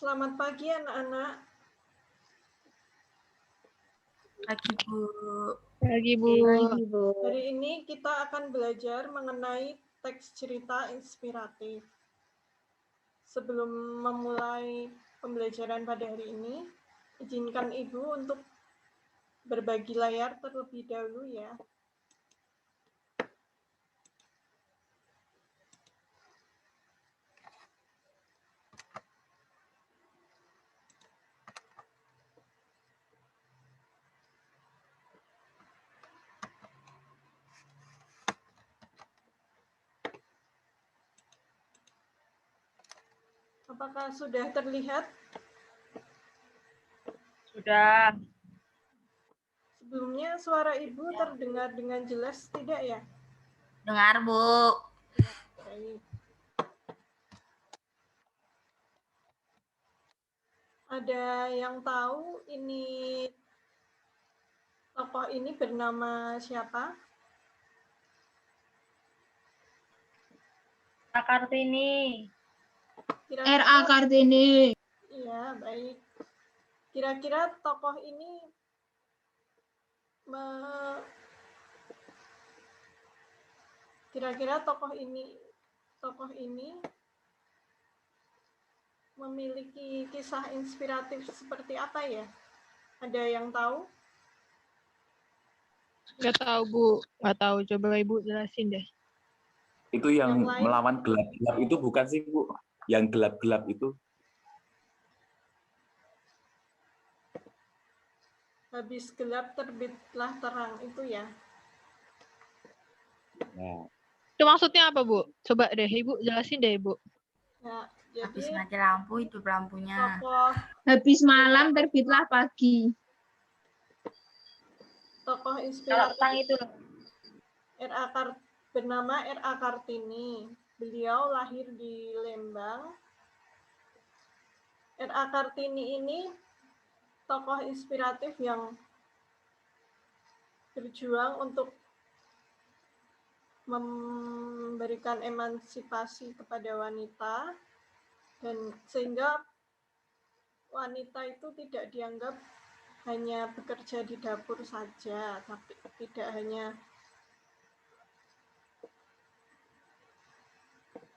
Selamat pagi anak-anak. Pagi, Bu. Pagi, Bu. Pagi, Bu. Hari ini kita akan belajar mengenai teks cerita inspiratif. Sebelum memulai pembelajaran pada hari ini, izinkan Ibu untuk berbagi layar terlebih dahulu ya. Apakah sudah terlihat? Sudah. Sebelumnya suara Ibu terdengar dengan jelas tidak ya? Dengar, Bu. Baik. Ada yang tahu ini tokoh ini bernama siapa? Kartini. R.A. Kartini. Iya, baik. Kira-kira tokoh ini memiliki kisah inspiratif seperti apa ya? Ada yang tahu? Nggak tahu, Bu. Nggak tahu. Coba Ibu jelasin deh. Itu yang Yang lain? melawan gelap-gelap itu bukan sih, Bu? Yang gelap-gelap itu. Habis gelap terbitlah terang itu ya. Nah, Itu maksudnya apa, Bu? Coba deh, Ibu jelasin deh, Bu. Ya, Habis jadi mati lampu, hidup lampunya. Habis malam terbitlah pagi. tokoh Kalau inspiratif tang itu loh. bernama R.A. Kartini. Beliau lahir di Lembang. R.A. Kartini ini tokoh inspiratif yang berjuang untuk memberikan emansipasi kepada wanita, dan sehingga wanita itu tidak dianggap hanya bekerja di dapur saja, tapi tidak hanya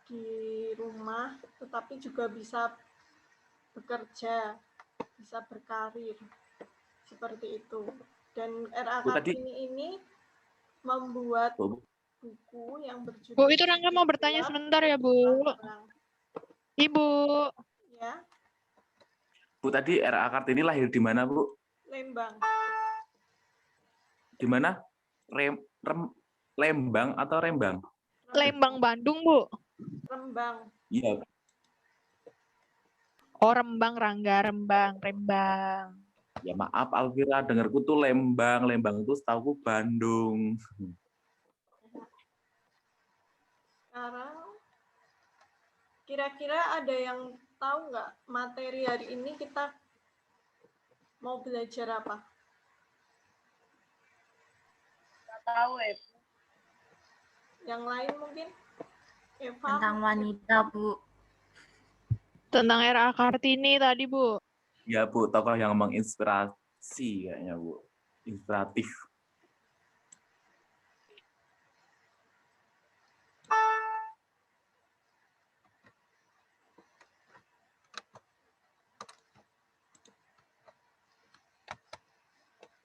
di rumah, tetapi juga bisa bekerja, bisa berkarir, seperti itu. Dan R.A. Kartini ini membuat buku yang berjudul Bu, itu Rangga mau bertanya sebentar ya, Bu. Ibu. Ya, Bu, tadi R.A. Kartini lahir di mana, Bu? Lembang. Di mana? Lembang atau Rembang? Lembang, Bandung, Bu. Rembang. Iya. Oh, Rembang, Rangga. Rembang. Ya maaf, Alvira, dengarku tuh Lembang. Lembang itu setahuku Bandung. Sekarang, kira-kira ada yang tahu nggak materi hari ini kita mau belajar apa? Nggak tahu, Yang lain mungkin? Eva? Tentang wanita, Bu. Tentang R.A. Kartini tadi, Bu. Ya, Bu, tokoh yang menginspirasi kayaknya, Bu. Inspiratif.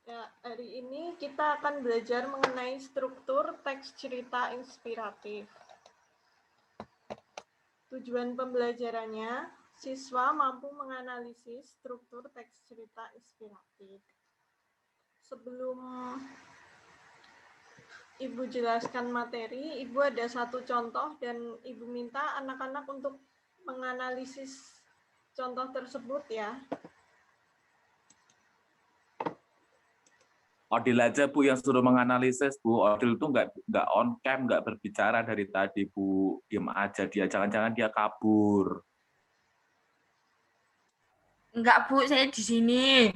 Ya, hari ini kita akan belajar mengenai struktur teks cerita inspiratif. Tujuan pembelajarannya, siswa mampu menganalisis struktur teks cerita inspiratif. Sebelum Ibu jelaskan materi, Ibu ada satu contoh dan Ibu minta anak-anak untuk menganalisis contoh tersebut ya. Odil aja, Bu, yang suruh menganalisis, Bu. Odil itu nggak on cam, nggak berbicara dari tadi, Bu. Diam aja dia, jangan-jangan dia kabur. Enggak, Bu, saya di sini.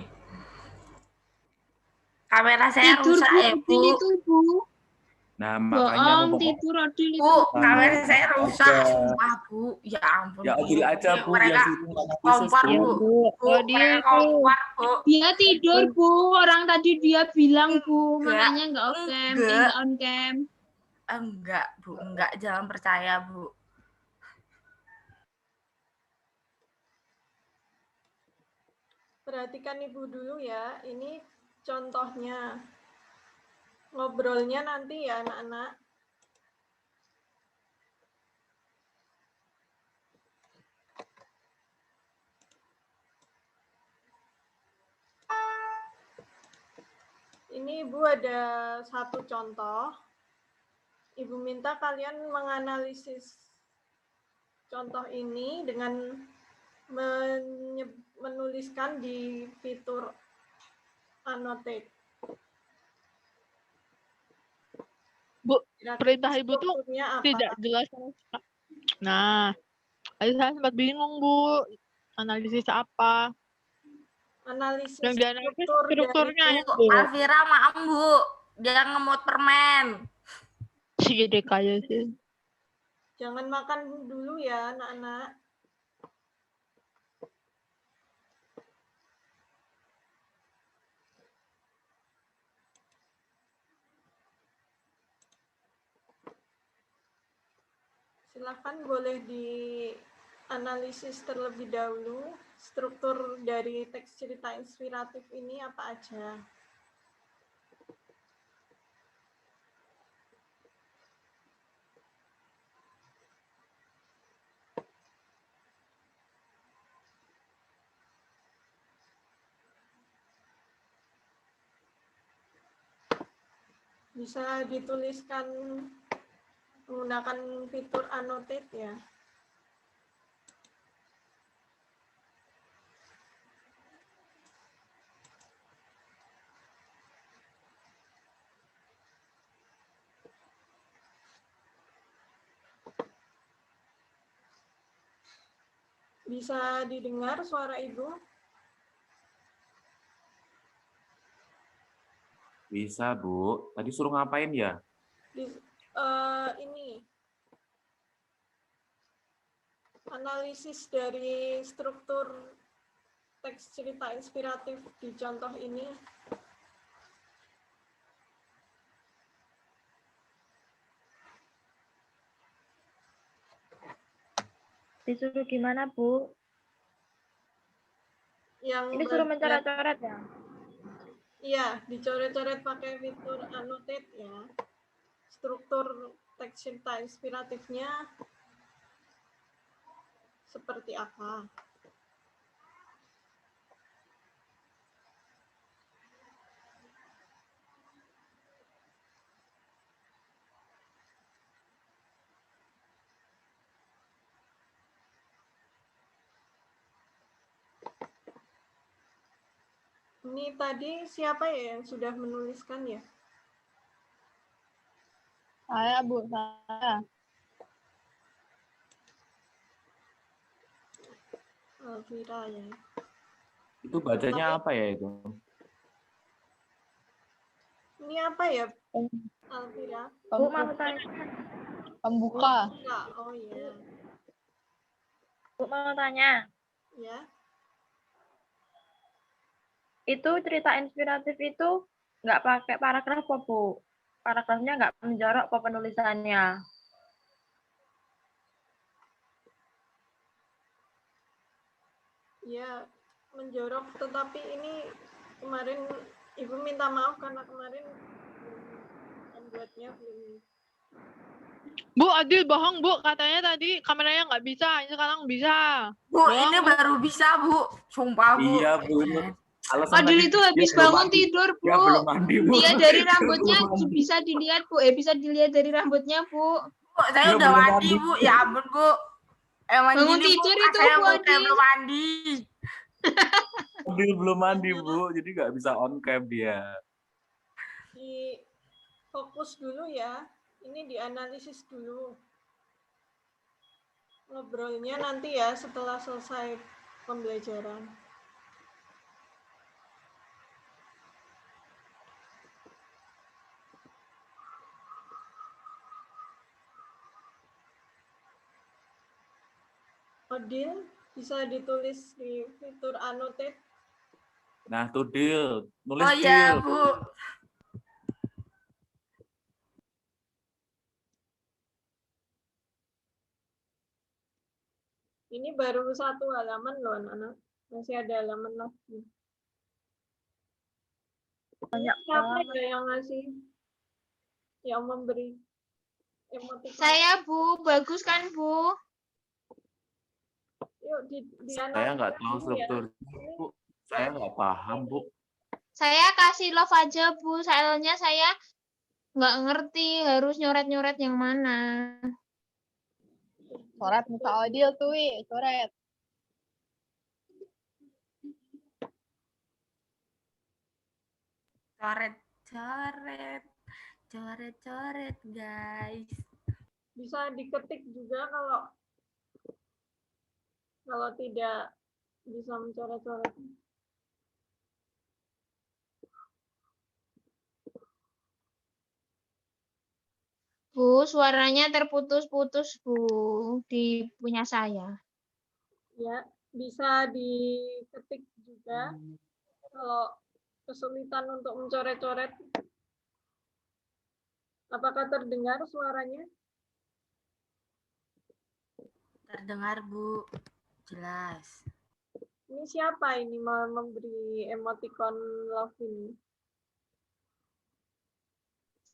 Kamera saya Tidur, rusak Bu, ya, Bu. itu, Bu. Nah, makanya Bohong, ngomong tidur Odil Bu, itu. kamera saya rusak, Aja. sumpah Bu. Ya ampun. Ya Bu. Odil aja, Ini Bu, mereka yang suruh analisis, kompor, Ya Bu. Bu. Bu, Oh dia mereka itu. kompor, Bu. Dia tidur, Bu. Orang tadi dia bilang, Bu. Enggak, Makanya nggak off cam. enggak. Nggak on cam. Enggak, Bu. Enggak, jangan percaya, Bu. Perhatikan Ibu dulu ya, ini contohnya. Ngobrolnya nanti ya anak-anak. Ini Ibu ada satu contoh. Ibu minta kalian menganalisis contoh ini dengan menuliskan di fitur annotate. Bu, Kira-kira perintah Ibu tuh strukturnya apa? tidak jelas. Nah, tadi saya sempat bingung Bu. Analisis apa? Analisis Yang dianalisis struktur strukturnya dari ya Bu. Alvira, maaf, Bu. Dia ngemut permen. Gede kaya sih. Jangan makan dulu ya anak-anak. Silakan boleh dianalisis terlebih dahulu struktur dari teks cerita inspiratif ini apa aja. Bisa dituliskan menggunakan fitur annotate ya. Bisa didengar suara Ibu? Bisa, Bu. Tadi suruh ngapain ya? Ini analisis dari struktur teks cerita inspiratif di contoh ini. Disuruh gimana, Bu? Yang Ini suruh mencoret-coret ya? Iya, dicoret-coret pakai fitur annotate ya. Struktur teks cerita inspiratifnya seperti apa? Ini tadi siapa ya yang sudah menuliskan ya? Saya Bu, saya. Alvira ya. Itu bacanya apa ya itu? Ini apa ya, Alvira? Bu, mau tanya. Pembuka. Enggak, oh iya. Bu, mau tanya. Ya. Itu cerita inspiratif itu nggak pakai paragraf apa, Bu? Paragrafnya nggak menjorok apa penulisannya? Ya, menjorok, tetapi ini kemarin Ibu minta maaf karena kemarin membuatnya belum. Bu, Adil bohong Bu. Katanya tadi kameranya nggak bisa. Ini sekarang bisa. Bu, Bohong, ini Bu. baru bisa, Bu. Sumpah, Bu. Iya, Bu. Alasan Odil tadi itu dia habis belum bangun mandi. tidur, Bu. Dia belum mandi, Bu. Dia dari Dia rambutnya belum mandi. bisa dilihat, Bu. Bisa dilihat dari rambutnya, Bu. Bu, saya Dia udah belum mandi, mandi. Bu. Ya ampun, Bu. Emang Bangun gini, Bu. tidur itu, Saya Bu Bu, kayak Adil. belum mandi. Odil belum mandi, Bu. Jadi nggak bisa on cam dia. Di fokus dulu ya. Ini dianalisis dulu. Ngobrolnya nanti ya setelah selesai pembelajaran. Odil, bisa ditulis di fitur annotate. Nah, tuh Dil, nulis Oh ya, Dil. Bu. Ini baru satu halaman loh anak-anak. Masih ada halaman lagi. Banyak Siapa banget. ya yang ngasih, yang memberi emoticon? Saya Bu, bagus kan Bu? Yuk Saya nggak tahu dulu ya. struktur, Bu. Saya nggak paham, Bu. Saya kasih love aja Bu, soalnya saya nggak ngerti harus nyoret-nyoret yang mana. Coret muka Odil tuh, Wi. Coret. Coret-coret. Coret-coret, guys. Bisa diketik juga kalau tidak bisa mencoret-coret. Bu, suaranya terputus-putus Bu di punya saya. Ya, bisa diketik juga kalau kesulitan untuk mencoret-coret. Apakah terdengar suaranya? Terdengar, Bu. Jelas. Ini siapa ini mau memberi emoticon love ini?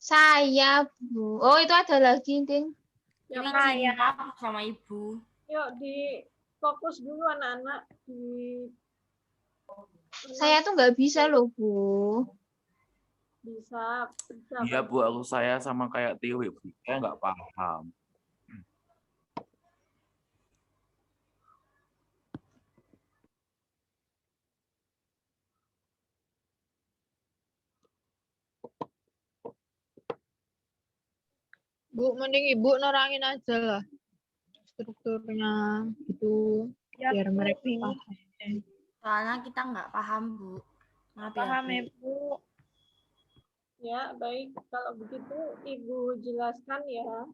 Saya Bu. Oh, itu ada lagi, Ding. Ini Siapa? Cinta sama Ibu. Yuk di fokus dulu anak-anak di Saya tuh nggak bisa loh, Bu. bisa Iya, Bu, aku saya sama kayak Tiwi, Bu. Saya nggak paham. Bu, mending Ibu nerangin aja lah strukturnya gitu, Ya, biar Bu, mereka ini paham. Soalnya kita nggak paham, Bu. Maaf ya, paham Bu. ya, Bu. ya, baik. Kalau begitu Ibu jelaskan ya.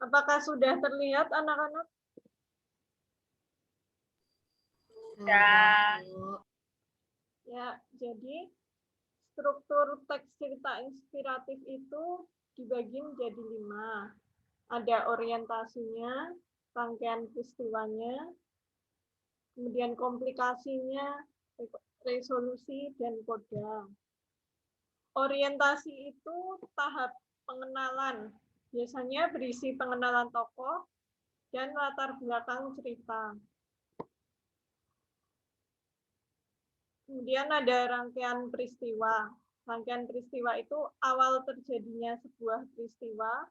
Apakah sudah terlihat anak-anak? Sudah, Bu. Ya, jadi struktur teks cerita inspiratif itu dibagi menjadi 5. Ada orientasinya, rangkaian peristiwanya, kemudian komplikasinya, resolusi, dan koda. Orientasi itu tahap pengenalan. Biasanya berisi pengenalan tokoh dan latar belakang cerita. Kemudian ada rangkaian peristiwa. Rangkaian peristiwa itu awal terjadinya sebuah peristiwa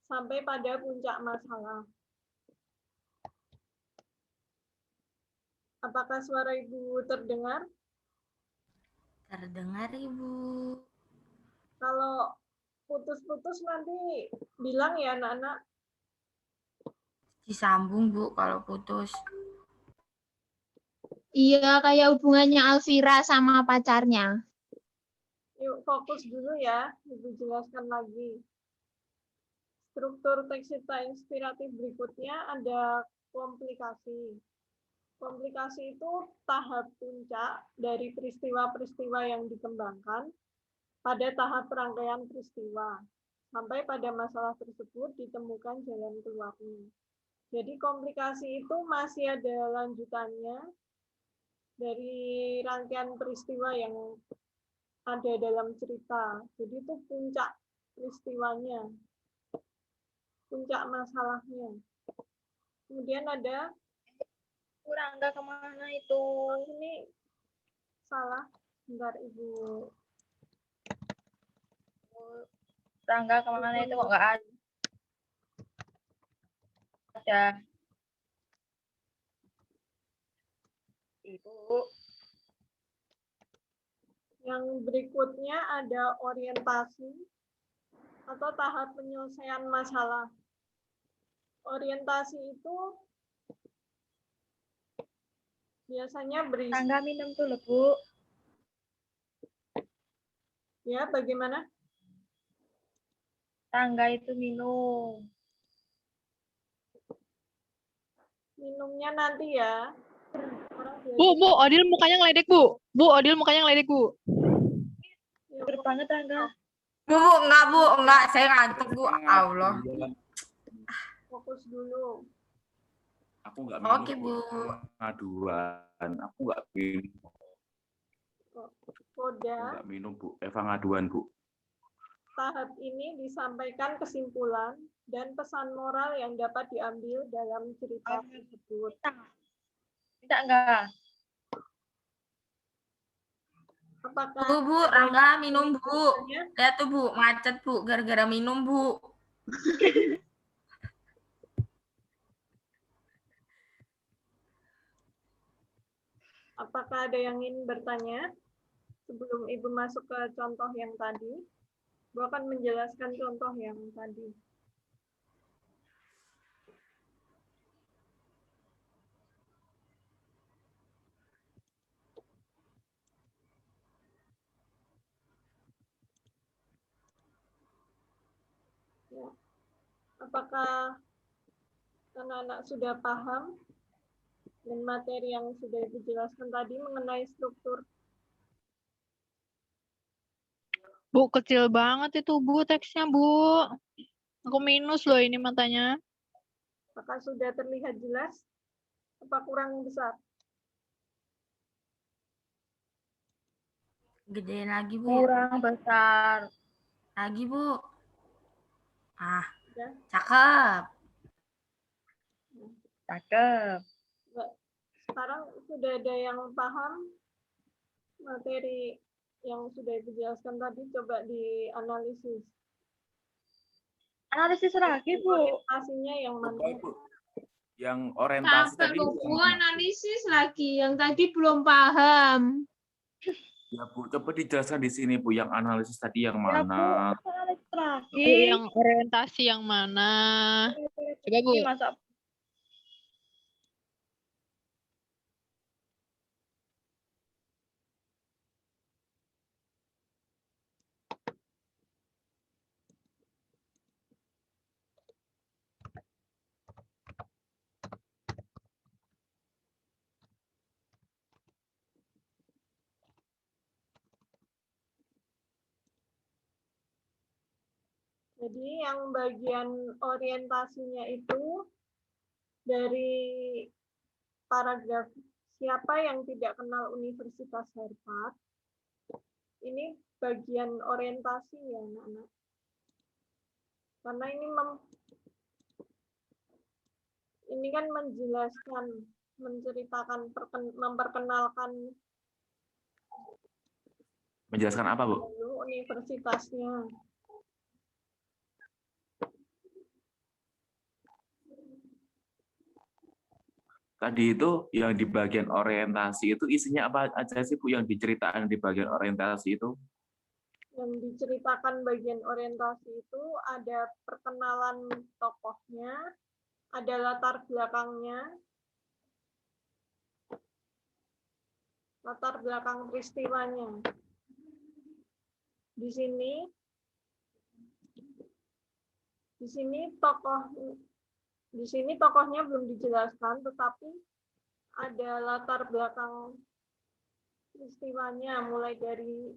sampai pada puncak masalah. Apakah suara Ibu terdengar? Terdengar, Ibu. Kalau putus-putus nanti bilang ya anak-anak. Disambung, Bu, kalau putus. Iya, kayak hubungannya Alvira sama pacarnya. Yuk fokus dulu ya, Ibu jelaskan lagi. Struktur teks cerita inspiratif berikutnya ada komplikasi. Komplikasi itu tahap puncak dari peristiwa-peristiwa yang dikembangkan pada tahap rangkaian peristiwa. Sampai pada masalah tersebut ditemukan jalan keluarnya. Jadi komplikasi itu masih ada lanjutannya dari rangkaian peristiwa yang ada dalam cerita. Jadi itu puncak peristiwanya, puncak masalahnya. Kemudian ada Rangga kemana itu? ini salah, bentar Ibu. Rangga kemana itu kok nggak ada? Ibu. Yang berikutnya ada orientasi atau tahap penyelesaian masalah. Orientasi itu biasanya berisi, Tangga minum dulu, Bu. ya bagaimana? Tangga itu minum. Minumnya nanti ya. Sekarang Bu, Odil mukanya ngeledek, Bu. Bu, Odil mukanya ngeledek, Bu. Ya, Seger banget Tangga. Bu, enggak, saya ngantuk, Bu. Allah. fokus dulu. Aku nggak minum. Oke, Bu. Ngaduan. Aku nggak minum. Koda, Nggak minum, Bu. Eva ngaduan, Bu. tahap ini disampaikan kesimpulan dan pesan moral yang dapat diambil dalam cerita tersebut. Minta enggak? Apakah Bu, Rangga minum, Bu. Ya, Lihat tuh, Bu, macet, Bu, gara-gara minum, Bu. apakah ada yang ingin bertanya? Sebelum Ibu masuk ke contoh yang tadi, Ibu akan menjelaskan contoh yang tadi. Ya. Apakah anak-anak sudah paham dan materi yang sudah dijelaskan tadi mengenai struktur? Bu, kecil banget itu, Bu, teksnya, Bu. Aku minus loh ini matanya. Apakah sudah terlihat jelas? Apa kurang besar? Gedein lagi, Bu. Kurang besar. Lagi, Bu. Ah, Ya. cakep. Cakep. Sekarang sudah ada yang paham materi yang sudah dijelaskan tadi, coba dianalisis. Analisis lagi, Bu. Orientasinya yang mana? Yang orientasi Sampai tadi. Bu analisis lagi. Yang tadi belum paham. Ya, Bu. Coba dijelaskan di sini, Bu. Yang analisis tadi yang Ya, Bu. mana? Analisis lagi. Bu, yang orientasi yang mana? Coba, Bu. Ini masa Jadi yang bagian orientasinya itu dari paragraf siapa yang tidak kenal Universitas Harvard. Ini bagian orientasi ya anak-anak. Karena ini kan menjelaskan, menceritakan, memperkenalkan Menjelaskan apa, Bu? dulu universitasnya. Tadi itu yang di bagian orientasi itu isinya apa aja sih, Bu, yang diceritakan di bagian orientasi itu? Yang diceritakan bagian orientasi itu ada perkenalan tokohnya, ada latar belakangnya, latar belakang peristiwanya. Di sini tokohnya belum dijelaskan, tetapi ada latar belakang peristiwanya, mulai dari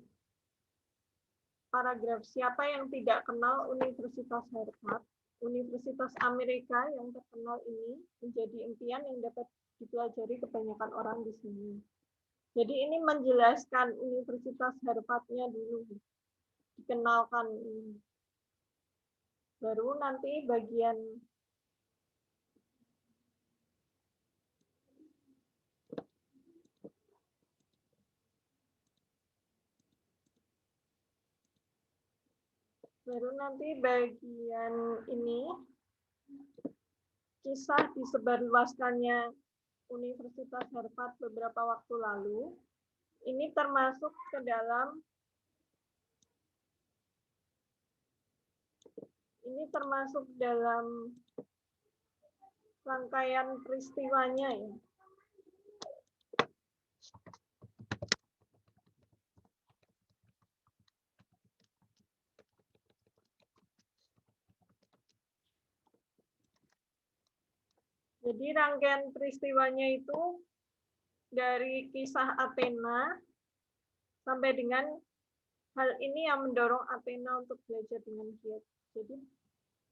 paragraf siapa yang tidak kenal Universitas Harvard. Universitas Amerika yang terkenal ini menjadi impian yang dapat dipelajari kebanyakan orang di sini. Jadi ini menjelaskan Universitas Harvard-nya dulu, dikenalkan ini. Baru nanti bagian ini kisah disebarluaskannya Universitas Harvard beberapa waktu lalu, ini termasuk ke dalam rangkaian peristiwanya ya. Jadi rangkaian peristiwanya itu dari kisah Athena sampai dengan hal ini yang mendorong Athena untuk belajar dengan giat. Jadi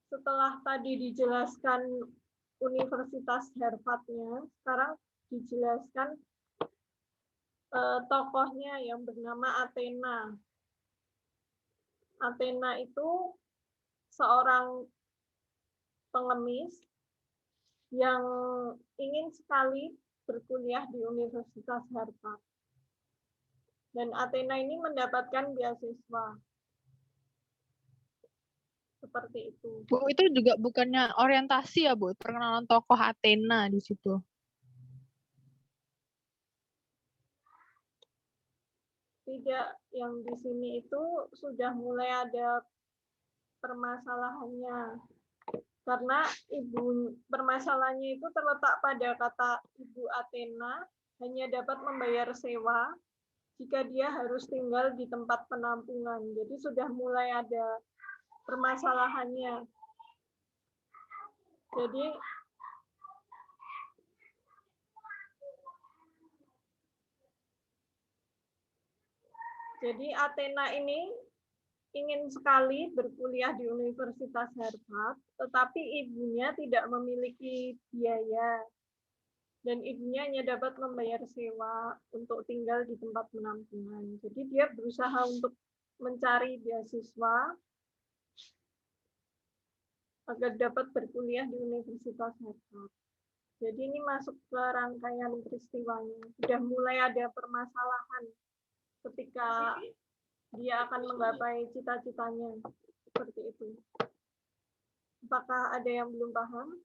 setelah tadi dijelaskan Universitas Harvard-nya, sekarang dijelaskan tokohnya yang bernama Athena. Athena itu seorang pengemis yang ingin sekali berkuliah di Universitas Harvard. Dan Athena ini mendapatkan beasiswa. Seperti itu. Bu, itu juga bukannya orientasi ya, Bu? Perkenalan tokoh Athena di situ. Tidak, yang di sini itu sudah mulai ada permasalahannya. Karena permasalahannya itu terletak pada kata Ibu Athena hanya dapat membayar sewa jika dia harus tinggal di tempat penampungan. Jadi sudah mulai ada permasalahannya. Jadi Athena ini ingin sekali berkuliah di Universitas Harvard, tetapi ibunya tidak memiliki biaya. Dan ibunya hanya dapat membayar sewa untuk tinggal di tempat penampungan. Jadi dia berusaha untuk mencari beasiswa agar dapat berkuliah di Universitas Harvard. Jadi ini masuk ke rangkaian peristiwanya. Sudah mulai ada permasalahan ketika dia akan menggapai cita-citanya. Seperti itu. Apakah ada yang belum paham?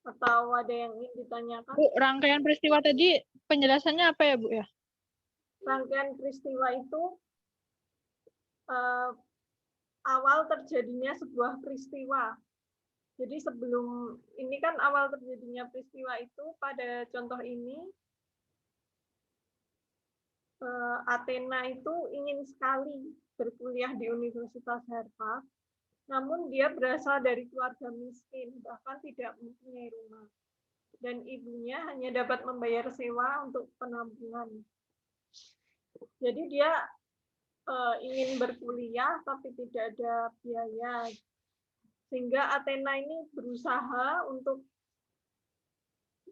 Atau ada yang ingin ditanyakan? Bu, rangkaian peristiwa tadi penjelasannya apa ya, Bu ya? Rangkaian peristiwa itu awal terjadinya sebuah peristiwa. Jadi sebelum ini kan awal terjadinya peristiwa itu pada contoh ini Athena itu ingin sekali berkuliah di Universitas Harvard, namun dia berasal dari keluarga miskin, bahkan tidak mempunyai rumah. Dan ibunya hanya dapat membayar sewa untuk penampungan. Jadi dia ingin berkuliah, tapi tidak ada biaya. Sehingga Athena ini berusaha untuk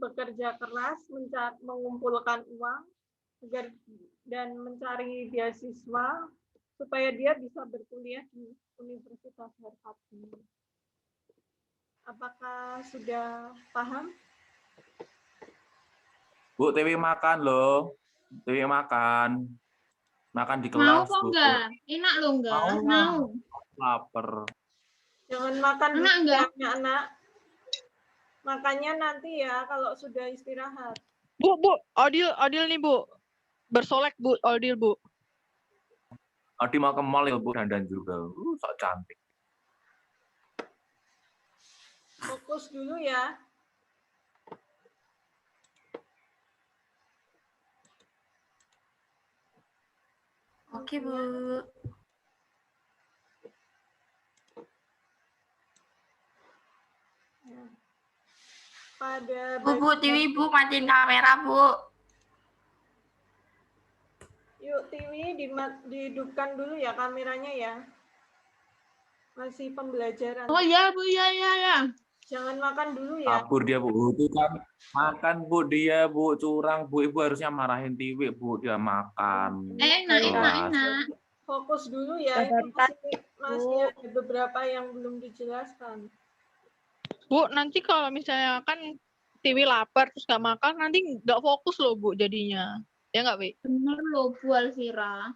bekerja keras, mengumpulkan uang, dan mencari beasiswa supaya dia bisa berkuliah di Universitas Harvard ini. Apakah sudah paham? Bu, Tiwi makan loh. Tiwi makan. Makan di kelas. Mau kok Bu. enggak? Enak loh enggak? Mau. Lapar. Jangan makan Enak enggak? anak. Makanya nanti ya kalau sudah istirahat. Bu, Odil nih, Bu. Bersolek, Bu, Odil, Bu. Adi mau ke mall ya, Bu, dandan juga. Sok cantik. Fokus dulu ya. Oke, Bu. Pada Bu, Tiwi, Bu, matiin kamera, Bu. Yuk, Tiwi dihidupkan dulu ya kameranya ya. Masih pembelajaran. Oh ya, Bu, ya. Jangan makan dulu ya. Kabur dia, Bu. Itu kan makan, Bu, dia, Bu. Curang, Bu. Ibu harusnya marahin Tiwi, Bu. Dia makan. Enak. Fokus dulu ya. Itu masih ada beberapa yang belum dijelaskan. Bu, nanti kalau misalnya kan Tiwi lapar terus nggak makan, nanti nggak fokus loh, Bu, jadinya. Ya nggak, Wi? Bener loh, Bu Alvira.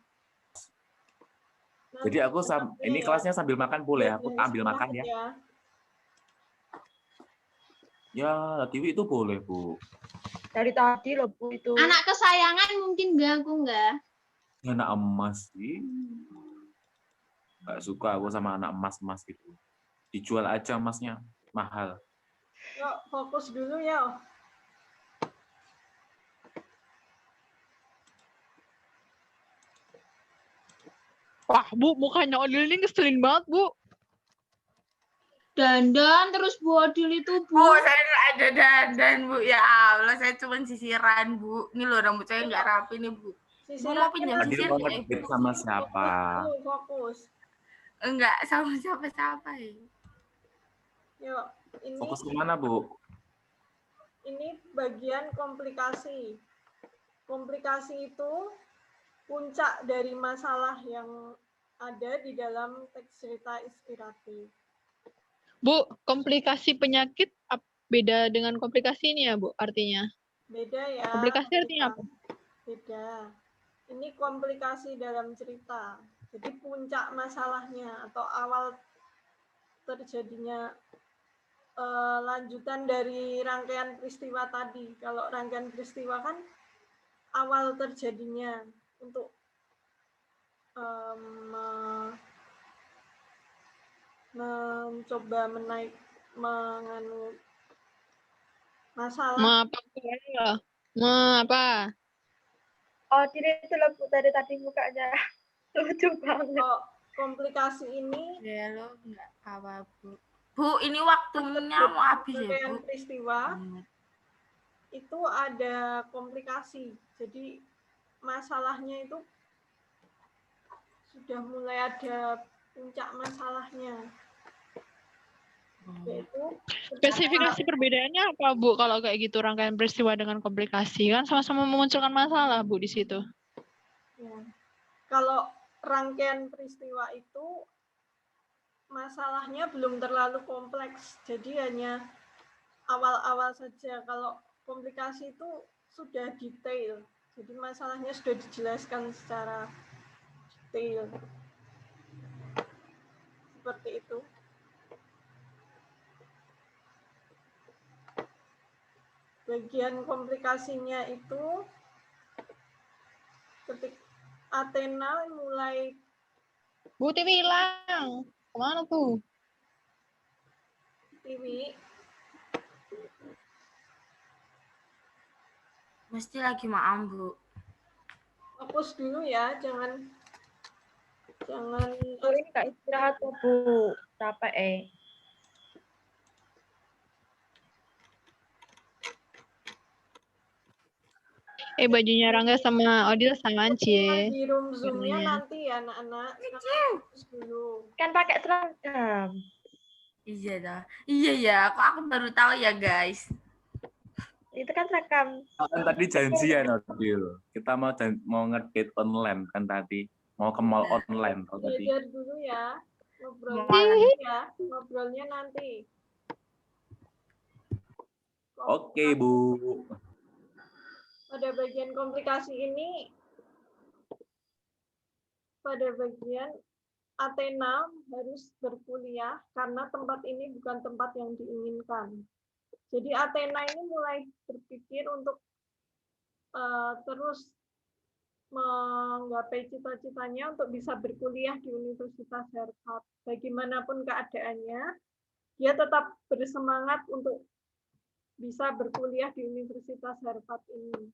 Jadi aku ini kelasnya sambil makan boleh, aku ambil makan ya. Ya, Tiwi itu boleh, Bu. Dari tadi loh Bu itu. Anak kesayangan mungkin enggak, aku enggak. Anak emas sih. Nggak suka aku sama anak emas-emas gitu. Dijual aja emasnya, mahal. Yuk, fokus dulu ya. Wah, Bu, mukanya Odil ini ngeselin banget, Bu. Dandan terus Bu Odil itu, Bu. Bu, saya nggak ada dandan, Bu. Ya Allah, saya cuma sisiran, Bu. Ini loh rambut saya nggak rapi nih, Bu. Bu mau pinjam Adil sisir mau nggak, ngedit Bu? sama siapa? Fokus. Enggak, sama siapa-siapa ya. Yuk, ini Fokus kemana, Bu? ini bagian komplikasi. Komplikasi itu puncak dari masalah yang ada di dalam teks cerita inspiratif. Bu, komplikasi penyakit beda dengan komplikasi ini ya, Bu, artinya? Beda ya. Komplikasi artinya apa? Beda. Ini komplikasi dalam cerita. Jadi puncak masalahnya atau awal terjadinya lanjutan dari rangkaian peristiwa tadi. Kalau rangkaian peristiwa kan awal terjadinya untuk mencoba menganut masalah. Apa? Oh, diri itu loh Bu dari tadi mukanya. Lucu banget. Oh, komplikasi ini Ya lo nggak apa, Bu. Bu, ini waktunya mau habis ya, rangkaian Bu. peristiwa itu ada komplikasi. Jadi masalahnya itu sudah mulai ada puncak masalahnya. Yaitu Spesifikasi perbedaannya apa, Bu, kalau kayak gitu rangkaian peristiwa dengan komplikasi? Kan sama-sama memunculkan masalah, Bu, di situ. ya, kalau rangkaian peristiwa itu masalahnya belum terlalu kompleks, jadi hanya awal-awal saja. Kalau komplikasi itu sudah detail, jadi masalahnya sudah dijelaskan secara detail. Seperti itu. Bagian komplikasinya itu ketika Athena mulai. Bu, Tiwi hilang. Kemana tuh? Tiwi, Mesti lagi maam, Bu. fokus dulu ya, jangan Oh, ini nggak istirahat tuh Bu. Capek Bajunya Rangga sama Odil samaan, Cie. di room Zoom-nya Warnanya. nanti ya anak-anak. Sekarang fokus dulu. Kan pakai seragam. Iya dah. Iya ya, kok aku baru tahu ya, guys. Itu kan seragam. Kan tadi janjian, Adil. Kita mau ngedate online kan tadi. Mau ke mall online kalau tadi. Belajar dulu ya. Ngobrolnya Mau nanti ya. Ngobrolnya nanti. Oke, Bu. Pada bagian komplikasi ini, pada bagian Athena harus berkuliah karena tempat ini bukan tempat yang diinginkan. Jadi Athena ini mulai berpikir untuk terus menggapai cita-citanya untuk bisa berkuliah di Universitas Harvard. Bagaimanapun keadaannya, dia tetap bersemangat untuk bisa berkuliah di Universitas Harvard ini.